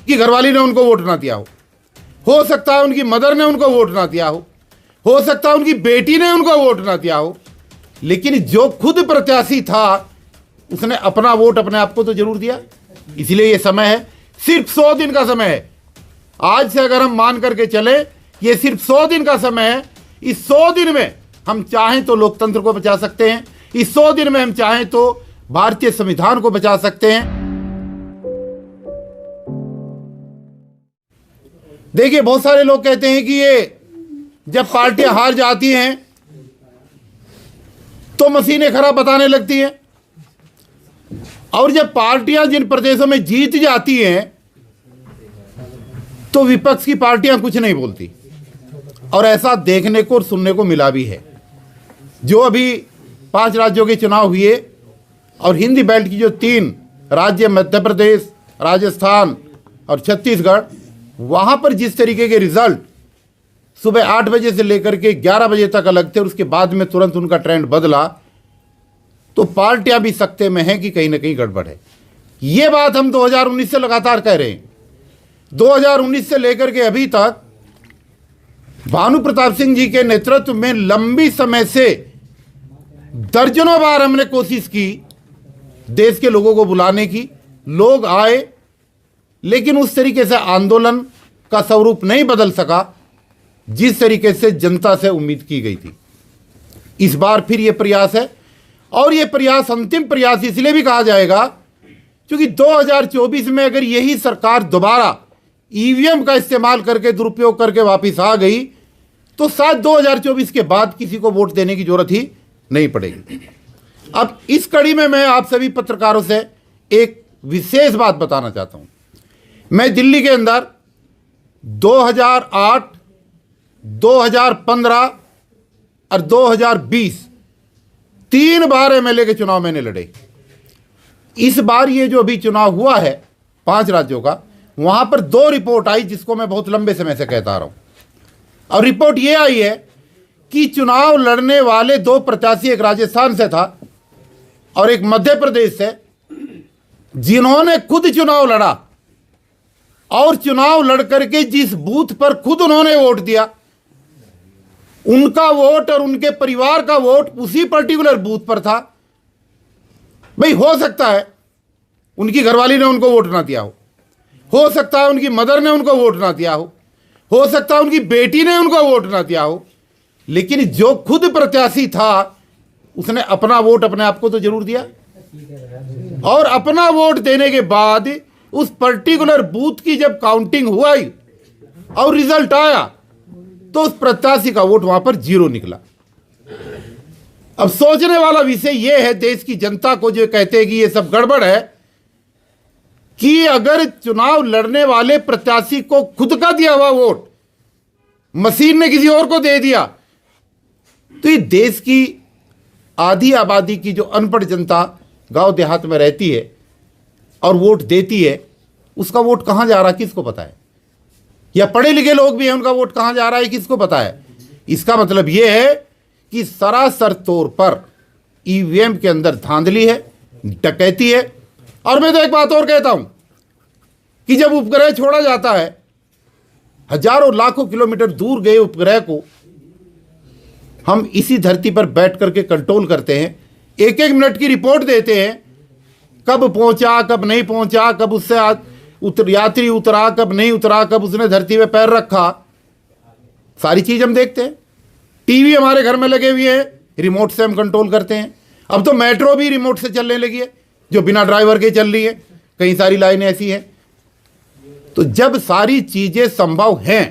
कि घरवाली ने उनको वोट ना दिया हो सकता है उनकी मदर ने उनको वोट ना दिया हो सकता है उनकी बेटी ने उनको वोट ना दिया हो, लेकिन जो खुद प्रत्याशी था उसने अपना वोट अपने आप को तो जरूर दिया। इसलिए ये समय है, सिर्फ 100 दिन का समय है। आज से अगर हम मान करके चले ये सिर्फ 100 दिन का समय है, इस 100 दिन में हम चाहें तो लोकतंत्र को बचा सकते हैं, इस 100 दिन में हम चाहें तो भारतीय संविधान को बचा सकते हैं। देखिए, बहुत सारे लोग कहते हैं कि ये जब पार्टियां हार जाती हैं तो मशीनें खराब बताने लगती हैं, और जब पार्टियां जिन प्रदेशों में जीत जाती हैं तो विपक्ष की पार्टियां कुछ नहीं बोलती। और ऐसा देखने को और सुनने को मिला भी है। जो अभी 5 राज्यों के चुनाव हुए और हिंदी बेल्ट की जो 3 राज्य मध्य प्रदेश, राजस्थान और छत्तीसगढ़, वहां पर जिस तरीके के रिजल्ट सुबह 8 बजे से लेकर के 11 बजे तक अलग थे और उसके बाद में तुरंत उनका ट्रेंड बदला, तो पार्टियां भी सकते में हैं कि कहीं ना कहीं गड़बड़ है। ये बात हम 2019 से लगातार कह रहे हैं। 2019 से लेकर के अभी तक भानु प्रताप सिंह जी के नेतृत्व में लंबी समय से दर्जनों बार हमने कोशिश की देश के लोगों को बुलाने की, लोग आए, लेकिन उस तरीके से आंदोलन का स्वरूप नहीं बदल सका जिस तरीके से जनता से उम्मीद की गई थी। इस बार फिर यह प्रयास है, और यह प्रयास अंतिम प्रयास इसलिए भी कहा जाएगा क्योंकि 2024 में अगर यही सरकार दोबारा ईवीएम का इस्तेमाल करके, दुरुपयोग करके वापस आ गई तो शायद 2024 के बाद किसी को वोट देने की जरूरत ही नहीं पड़ेगी। अब इस कड़ी में मैं आप सभी पत्रकारों से एक विशेष बात बताना चाहता हूं। मैं दिल्ली के अंदर 2008, 2015 और 2020 3 बार एमएलए के चुनाव मैंने लड़े। इस बार ये जो अभी चुनाव हुआ है 5 राज्यों का, वहां पर 2 रिपोर्ट आई जिसको मैं बहुत लंबे समय से कहता आ रहा हूं। और रिपोर्ट ये आई है कि चुनाव लड़ने वाले 2 प्रत्याशी, एक राजस्थान से था और एक मध्य प्रदेश से, जिन्होंने खुद चुनाव लड़ा और चुनाव लड़ करके जिस बूथ पर खुद उन्होंने वोट दिया, उनका वोट और उनके परिवार का वोट उसी पर्टिकुलर बूथ पर था। भाई, हो सकता है उनकी घरवाली ने उनको वोट ना दिया हो सकता है उनकी मदर ने उनको वोट ना दिया हो सकता है उनकी बेटी ने उनको वोट ना दिया हो, लेकिन जो खुद प्रत्याशी था उसने अपना वोट अपने आप को तो जरूर दिया। और अपना वोट देने के बाद उस पर्टिकुलर बूथ की जब काउंटिंग हुआ और रिजल्ट आया तो उस प्रत्याशी का वोट वहां पर 0 निकला। अब सोचने वाला विषय यह है देश की जनता को जो कहते हैं कि ये सब गड़बड़ है, कि अगर चुनाव लड़ने वाले प्रत्याशी को खुद का दिया हुआ वोट मशीन ने किसी और को दे दिया, तो ये देश की आधी आबादी की जो अनपढ़ जनता गांव देहात में रहती है और वोट देती है, उसका वोट कहां जा रहा है किसको पता है? या पढ़े लिखे लोग भी हैं, उनका वोट कहां जा रहा है किसको पता है? इसका मतलब यह है कि सरासर तौर पर ईवीएम के अंदर धांधली है, डकैती है। और मैं तो एक बात और कहता हूं कि जब उपग्रह छोड़ा जाता है, हजारों लाखों किलोमीटर दूर गए उपग्रह को हम इसी धरती पर बैठ करके कंट्रोल करते हैं, 1-1 मिनट की रिपोर्ट देते हैं, कब पहुंचा, कब नहीं पहुंचा, कब उससे यात्री उतरा, कब नहीं उतरा, कब उसने धरती पे पैर रखा, सारी चीज हम देखते हैं। टीवी हमारे घर में लगे हुए हैं, रिमोट से हम कंट्रोल करते हैं। अब तो मेट्रो भी रिमोट से चलने लगी है, जो बिना ड्राइवर के चल रही है, कई सारी लाइनें ऐसी हैं। तो जब सारी चीजें संभव हैं,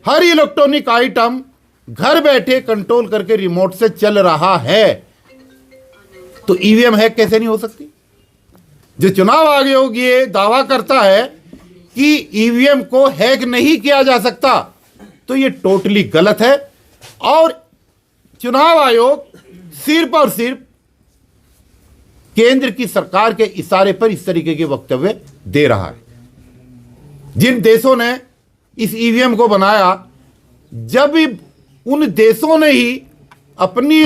हर इलेक्ट्रॉनिक आइटम घर बैठे कंट्रोल करके रिमोट से चल रहा है, तो ईवीएम हैक कैसे नहीं हो सकती? जो चुनाव आयोग ये दावा करता है कि ईवीएम को हैक नहीं किया जा सकता, तो ये टोटली गलत है। और चुनाव आयोग सिर्फ और सिर्फ केंद्र की सरकार के इशारे पर इस तरीके के वक्तव्य दे रहा है। जिन देशों ने इस ईवीएम को बनाया, जब उन देशों ने ही अपनी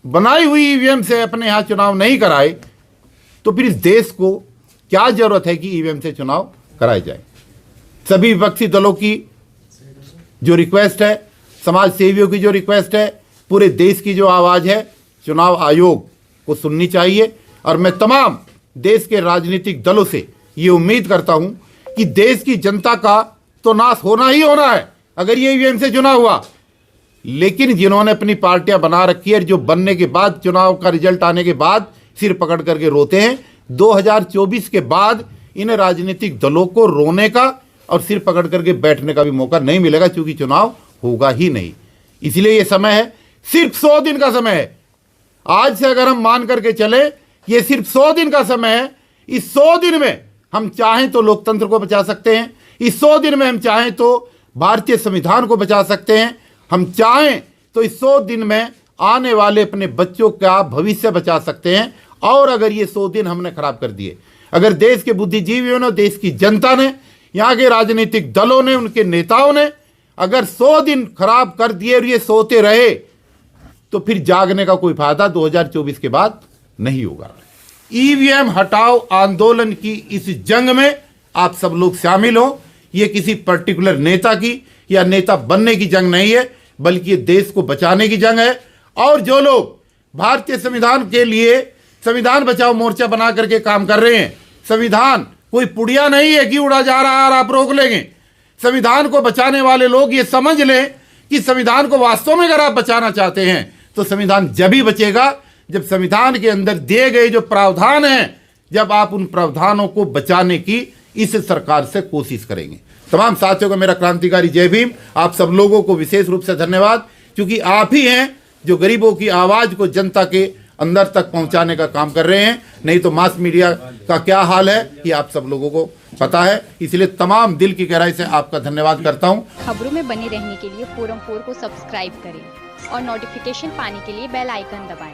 बनाई हुई ईवीएम से अपने यहां चुनाव नहीं कराए, तो फिर इस देश को क्या जरूरत है कि ईवीएम से चुनाव कराए जाए। सभी विपक्षी दलों की जो रिक्वेस्ट है, समाज सेवियों की जो रिक्वेस्ट है, पूरे देश की जो आवाज़ है, चुनाव आयोग को सुननी चाहिए। और मैं तमाम देश के राजनीतिक दलों से ये उम्मीद करता हूं कि देश की जनता का तो नाश होना ही होना है अगर ये ईवीएम से चुनाव हुआ, लेकिन जिन्होंने अपनी पार्टियां बना रखी है, जो बनने के बाद, चुनाव का रिजल्ट आने के बाद सिर पकड़ करके रोते हैं, 2024 के बाद इन राजनीतिक दलों को रोने का और सिर पकड़ करके बैठने का भी मौका नहीं मिलेगा, क्योंकि चुनाव होगा ही नहीं। इसलिए ये समय है, सिर्फ 100 दिन का समय है। आज से अगर हम मान करके चले, ये सिर्फ 100 दिन का समय है। इस 100 दिन में हम चाहें तो लोकतंत्र को बचा सकते हैं, इस 100 दिन में हम चाहें तो भारतीय संविधान को बचा सकते हैं, हम चाहें तो इस 100 दिन में आने वाले अपने बच्चों का भविष्य बचा सकते हैं। और अगर ये 100 दिन हमने खराब कर दिए, अगर देश के बुद्धिजीवियों ने, देश की जनता ने, यहाँ के राजनीतिक दलों ने, उनके नेताओं ने अगर 100 दिन खराब कर दिए और ये सोते रहे, तो फिर जागने का कोई फायदा 2024 के बाद नहीं होगा। ईवीएम हटाओ आंदोलन की इस जंग में आप सब लोग शामिल हो। ये किसी पर्टिकुलर नेता की या नेता बनने की जंग नहीं है, बल्कि ये देश को बचाने की जंग है। और जो लोग भारतीय संविधान के लिए संविधान बचाओ मोर्चा बना करके काम कर रहे हैं, संविधान कोई पुड़िया नहीं है कि उड़ा जा रहा है और आप रोक लेंगे। संविधान को बचाने वाले लोग ये समझ लें कि संविधान को वास्तव में अगर आप बचाना चाहते हैं तो संविधान जब ही बचेगा जब संविधान के अंदर दिए गए जो प्रावधान हैं, जब आप उन प्रावधानों को बचाने की इस सरकार से कोशिश करेंगे। तमाम साथियों को मेरा क्रांतिकारी जय भीम। आप सब लोगों को विशेष रूप से धन्यवाद, क्योंकि आप ही हैं जो गरीबों की आवाज़ को जनता के अंदर तक पहुंचाने का काम कर रहे हैं। नहीं तो मास मीडिया का क्या हाल है ये आप सब लोगों को पता है। इसलिए तमाम दिल की गहराई से आपका धन्यवाद करता हूं। खबरों में बने रहने के लिए फोरम 4 को सब्सक्राइब करें और नोटिफिकेशन पाने के लिए बेल आइकन दबाएं।